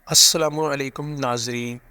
السلام علیکم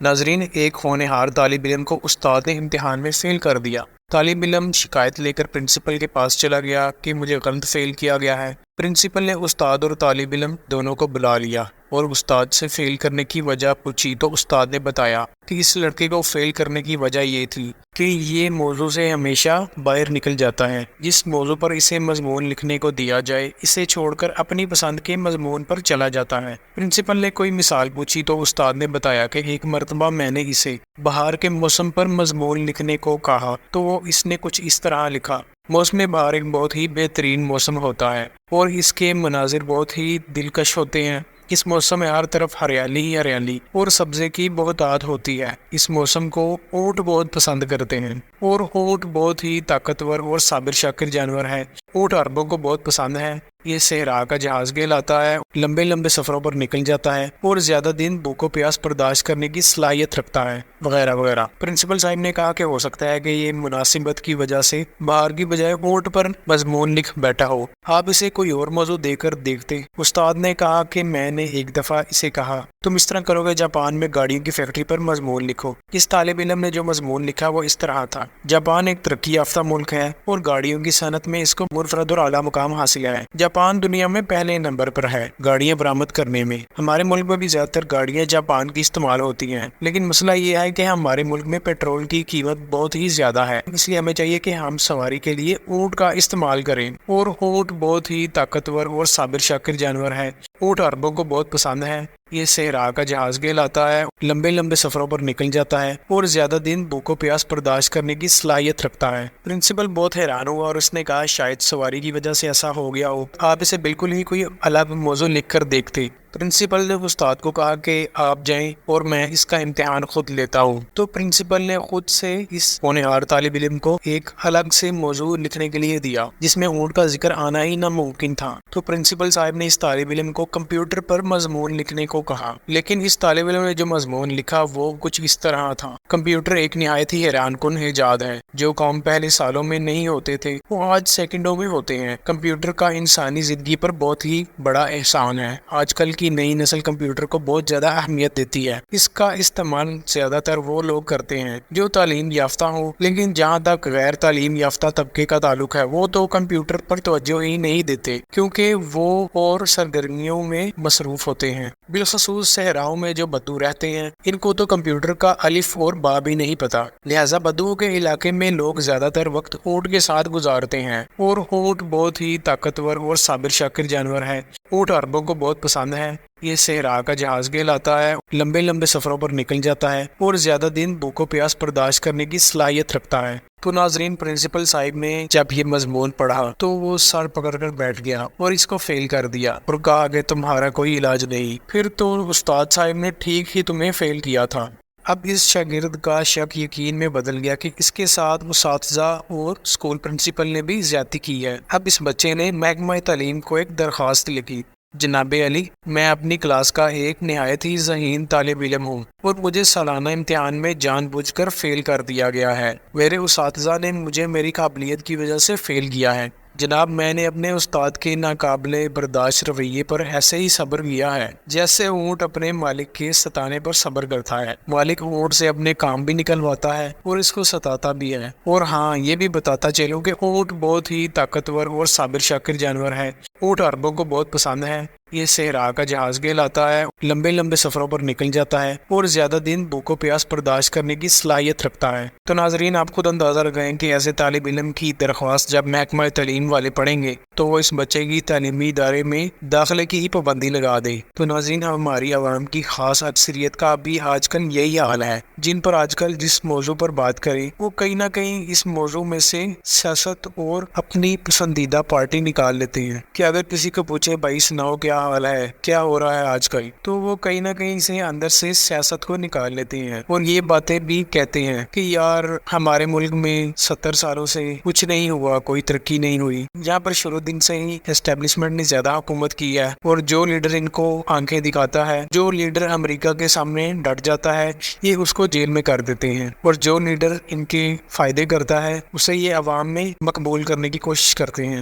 ناظرین ایک ہونہار طالب علم کو استاد نے امتحان میں فیل کر دیا۔ طالب علم شکایت لے کر پرنسپل کے پاس چلا گیا کہ مجھے غلط فیل کیا گیا ہے۔ پرنسپل نے استاد اور طالب علم دونوں کو بلا لیا اور استاد سے فیل کرنے کی وجہ پوچھی تو استاد نے بتایا کہ اس لڑکے کو فیل کرنے کی وجہ یہ تھی کہ یہ موضوع سے ہمیشہ باہر نکل جاتا ہے۔ جس موضوع پر اسے مضمون لکھنے کو دیا جائے اسے چھوڑ کر اپنی پسند کے مضمون پر چلا جاتا ہے۔ پرنسپل نے کوئی مثال پوچھی تو استاد نے بتایا کہ ایک مرتبہ میں نے اسے بہار کے موسم پر مضمون لکھنے کو کہا تو وہ اس نے کچھ اس طرح لکھا: موسم بہار ایک بہت ہی بہترین موسم ہوتا ہے اور اس کے مناظر بہت ہی دلکش ہوتے ہیں۔ اس موسم میں ہر طرف ہریالی ہی ہریالی اور سبزے کی بہتات ہوتی ہے۔ اس موسم کو اونٹ بہت پسند کرتے ہیں اور اونٹ بہت ہی طاقتور اور صابر شاکر جانور ہے۔ اونٹ عربوں کو بہت پسند ہے۔ یہ صحرا کا جہاز کہلاتا ہے، لمبے لمبے سفروں پر نکل جاتا ہے اور زیادہ دن بھوک و پیاس برداشت کرنے کی صلاحیت رکھتا ہے، وغیرہ وغیرہ۔ پرنسپل صاحب نے کہا کہ ہو سکتا ہے کہ یہ مناسبت کی وجہ سے بہار کی بجائے اونٹ پر مضمون لکھ بیٹھا ہو، آپ اسے کوئی اور موضوع دے کر دیکھتے۔ استاد نے کہا کہ میں نے ایک دفعہ اسے کہا تم اس طرح کرو گے، جاپان میں گاڑیوں کی فیکٹری پر مضمون لکھو۔ اس طالب علم نے جو مضمون لکھا وہ اس طرح تھا: جاپان ایک ترقی یافتہ ملک ہے اور گاڑیوں کی صنعت میں اس کو منفرد اور اعلیٰ مقام حاصل ہے۔ جاپان دنیا میں پہلے نمبر پر ہے گاڑیاں برآمد کرنے میں۔ ہمارے ملک میں بھی زیادہ تر گاڑیاں جاپان کی استعمال ہوتی ہیں، لیکن مسئلہ یہ ہے کہ ہمارے ملک میں پیٹرول کی قیمت بہت ہی زیادہ ہے، اس لیے ہمیں چاہیے کہ ہم سواری کے لیے اونٹ کا استعمال کریں، اور اونٹ بہت ہی طاقتور اور صابر شاکر جانور ہے۔ اونٹ عربوں کو بہت پسند ہے۔ یہ صحرا کا جہاز کہلاتا ہے، لمبے لمبے سفروں پر نکل جاتا ہے اور زیادہ دن بھوک و پیاس برداشت کرنے کی صلاحیت رکھتا ہے۔ پرنسپل بہت حیران ہوا اور اس نے کہا شاید سواری کی وجہ سے ایسا ہو گیا ہو، آپ اسے بالکل ہی کوئی الگ موضوع لکھ کر دیکھتے۔ پرنسپل نے استاد کو کہا کہ آپ جائیں اور میں اس کا امتحان خود لیتا ہوں۔ تو پرنسپل نے خود سے اس ہونہار طالب علم کو ایک الگ سے موضوع لکھنے کے لیے دیا جس میں اونٹ کا ذکر آنا ہی ناممکن تھا۔ تو پرنسپل صاحب نے اس طالب علم کو کمپیوٹر پر مضمون لکھنے کو کہا، لیکن اس طالب علم نے جو مضمون لکھا وہ کچھ اس طرح تھا: کمپیوٹر ایک نہایت ہی حیران کن ایجاد ہے، جو کام پہلے سالوں میں نہیں ہوتے تھے وہ آج سیکنڈوں میں ہوتے ہیں۔ کمپیوٹر کا انسانی زندگی پر بہت ہی بڑا احسان ہے۔ آج کل کی نئی نسل کمپیوٹر کو بہت زیادہ اہمیت دیتی ہے۔ اس کا استعمال زیادہ تر وہ لوگ کرتے ہیں جو تعلیم یافتہ ہوں، لیکن جہاں تک غیر تعلیم یافتہ طبقے کا تعلق ہے وہ تو کمپیوٹر پر توجہ ہی نہیں دیتے کیونکہ وہ اور سرگرمیوں میں مصروف ہوتے ہیں۔ بالخصوص صحراؤں میں جو بدو رہتے ہیں ان کو تو کمپیوٹر کا الف اور با بھی نہیں پتا، لہٰذا بدو کے علاقے میں لوگ زیادہ تر وقت اونٹ کے ساتھ گزارتے ہیں، اور اونٹ بہت ہی طاقتور اور صابر شاکر جانور ہے۔ اونٹ عربوں کو بہت پسند ہے۔ یہ صحرا کا جہاز کہلاتا ہے، لمبے لمبے سفروں پر نکل جاتا ہے اور زیادہ دن بھوک و پیاس برداشت کرنے کی صلاحیت رکھتا ہے۔ تو ناظرین، پرنسپل صاحب نے جب یہ مضمون پڑھا تو وہ سر پکڑ کر بیٹھ گیا اور اس کو فیل کر دیا اور کہا کہ تمہارا کوئی علاج نہیں، پھر تو استاد صاحب نے ٹھیک ہی تمہیں فیل کیا تھا۔ اب اس شاگرد کا شک یقین میں بدل گیا کہ اس کے ساتھ اساتذہ اور اسکول پرنسپل نے بھی زیادتی کی ہے۔ اب اس بچے نے محکمہ تعلیم کو ایک درخواست لکھی: جناب علی، میں اپنی کلاس کا ایک نہایت ہی ذہین طالب علم ہوں اور مجھے سالانہ امتحان میں جان بوجھ کر فیل کر دیا گیا ہے۔ میرے اساتذہ نے مجھے میری قابلیت کی وجہ سے فیل کیا ہے۔ جناب، میں نے اپنے استاد کے ناقابل برداشت رویے پر ایسے ہی صبر کیا ہے جیسے اونٹ اپنے مالک کے ستانے پر صبر کرتا ہے۔ مالک اونٹ سے اپنے کام بھی نکلواتا ہے اور اس کو ستاتا بھی ہے، اور ہاں یہ بھی بتاتا چلوں کہ اونٹ بہت ہی طاقتور اور صابر شاکر جانور ہے۔ اونٹ عربوں کو بہت پسند ہے۔ یہ صحرا کا جہاز کہلاتا ہے، لمبے لمبے سفروں پر نکل جاتا ہے اور زیادہ دن بھوک و پیاس برداشت کرنے کی صلاحیت رکھتا ہے۔ تو ناظرین، آپ خود اندازہ لگائیں کہ ایسے طالب علم کی درخواست جب محکمہ تعلیم والے پڑھیں گے تو وہ اس بچے کی تعلیمی ادارے میں داخلے کی ہی پابندی لگا دے۔ تو ناظرین، ہماری عوام کی خاص اکثریت کا بھی آج کل یہی حال ہے۔ جن پر آج کل جس موضوع پر بات کریں وہ کہیں نہ کہیں اس موضوع میں سے سیاست اور اپنی پسندیدہ پارٹی نکال لیتے ہیں کہ اگر کسی کو پوچھے بھائی سناؤ کیا حال ہے، کیا ہو رہا ہے آج کل، تو وہ کہیں نہ کہیں سے اندر سے سیاست کو نکال لیتے ہیں اور یہ باتیں بھی کہتے ہیں کہ یار ہمارے ملک میں 70 سالوں سے کچھ نہیں ہوا، کوئی ترقی نہیں ہوئی۔ یہاں پر شروع دن سے ہی اسٹیبلشمنٹ نے زیادہ حکومت کی ہے اور جو لیڈر ان کو آنکھیں دکھاتا ہے، جو لیڈر امریکہ کے سامنے ڈٹ جاتا ہے، یہ اس کو جیل میں کر دیتے ہیں، اور جو لیڈر ان کے فائدے کرتا ہے اسے یہ عوام میں مقبول کرنے کی کوشش کرتے ہیں۔